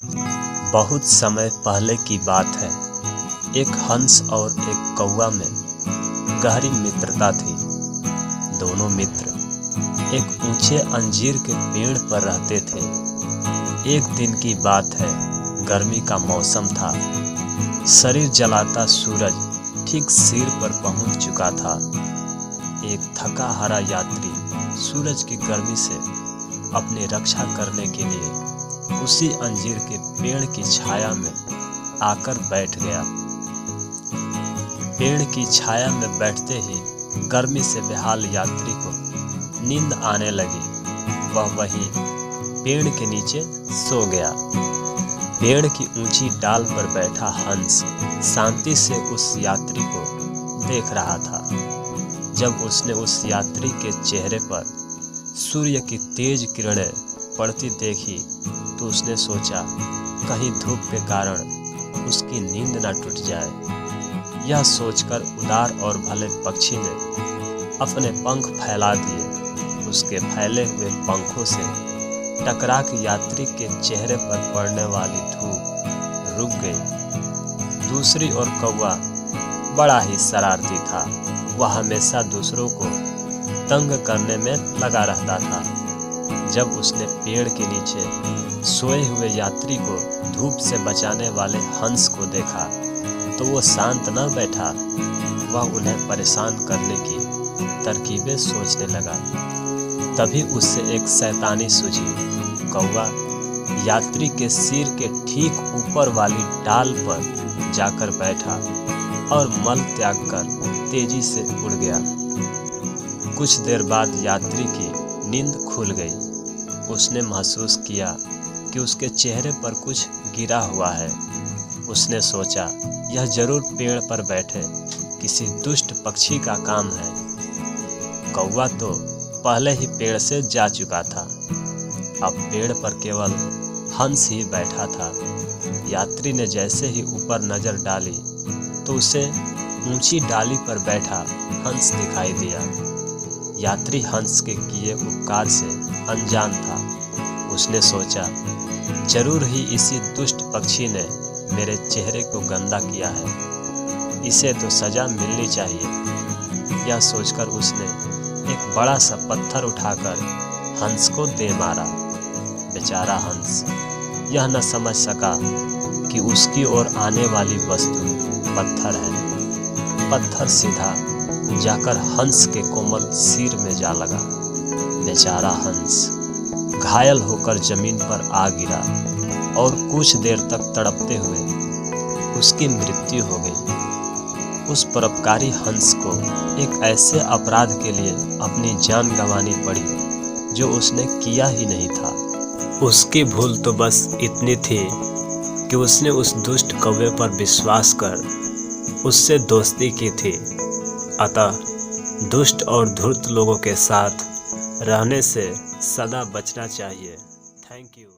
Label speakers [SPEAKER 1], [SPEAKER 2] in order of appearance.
[SPEAKER 1] बहुत समय पहले की बात है। एक हंस और एक कौवा में गहरी मित्रता थी। दोनों मित्र एक ऊंचे अंजीर के पेड़ पर रहते थे। एक दिन की बात है, गर्मी का मौसम था। शरीर जलाता सूरज ठीक सिर पर पहुंच चुका था। एक थका हारा यात्री सूरज की गर्मी से अपनी रक्षा करने के लिए उसी अंजीर के पेड़ की छाया में आकर बैठ गया। पेड़ की छाया में बैठते ही गर्मी से बेहाल यात्री को नींद आने लगी। वह वहीं पेड़ के नीचे सो गया। पेड़ की ऊंची डाल पर बैठा हंस शांति से उस यात्री को देख रहा था। जब उसने उस यात्री के चेहरे पर सूर्य की तेज किरणें पड़ती देखी तो उसने सोचा, कहीं धूप के कारण उसकी नींद न टूट जाए। यह सोचकर उदार और भले पक्षी ने अपने पंख फैला दिए। उसके फैले हुए पंखों से टकरा के यात्री के चेहरे पर पड़ने वाली धूप रुक गई। दूसरी ओर कौवा बड़ा ही शरारती था। वह हमेशा दूसरों को तंग करने में लगा रहता था। जब उसने पेड़ के नीचे सोए हुए यात्री को धूप से बचाने वाले हंस को देखा तो वो शांत न बैठा। वह उन्हें परेशान करने की तरकीबें सोचने लगा। तभी उससे एक शैतानी सूझी। कौवा यात्री के सिर के ठीक ऊपर वाली डाल पर जाकर बैठा और मल त्याग कर तेजी से उड़ गया। कुछ देर बाद यात्री की नींद खुल गई। उसने महसूस किया कि उसके चेहरे पर कुछ गिरा हुआ है। उसने सोचा, यह जरूर पेड़ पर बैठे किसी दुष्ट पक्षी का काम है। कौवा तो पहले ही पेड़ से जा चुका था। अब पेड़ पर केवल हंस ही बैठा था। यात्री ने जैसे ही ऊपर नजर डाली तो उसे ऊंची डाली पर बैठा हंस दिखाई दिया। यात्री हंस के किए उपकार से अनजान था। उसने सोचा, जरूर ही इसी दुष्ट पक्षी ने मेरे चेहरे को गंदा किया है। इसे तो सजा मिलनी चाहिए। यह सोचकर उसने एक बड़ा सा पत्थर उठाकर हंस को दे मारा। बेचारा हंस यह न समझ सका कि उसकी ओर आने वाली वस्तु पत्थर है। पत्थर सीधा जाकर हंस के कोमल सिर में जा लगा। बेचारा हंस घायल होकर जमीन पर आ गिरा और कुछ देर तक तड़पते हुए उसकी मृत्यु हो गई। उस परोपकारी हंस को एक ऐसे अपराध के लिए अपनी जान गंवानी पड़ी जो उसने किया ही नहीं था। उसकी भूल तो बस इतनी थी कि उसने उस दुष्ट कौवे पर विश्वास कर उससे दोस्ती की थी। अतः दुष्ट और धूर्त लोगों के साथ रहने से सदा बचना चाहिए। Thank you.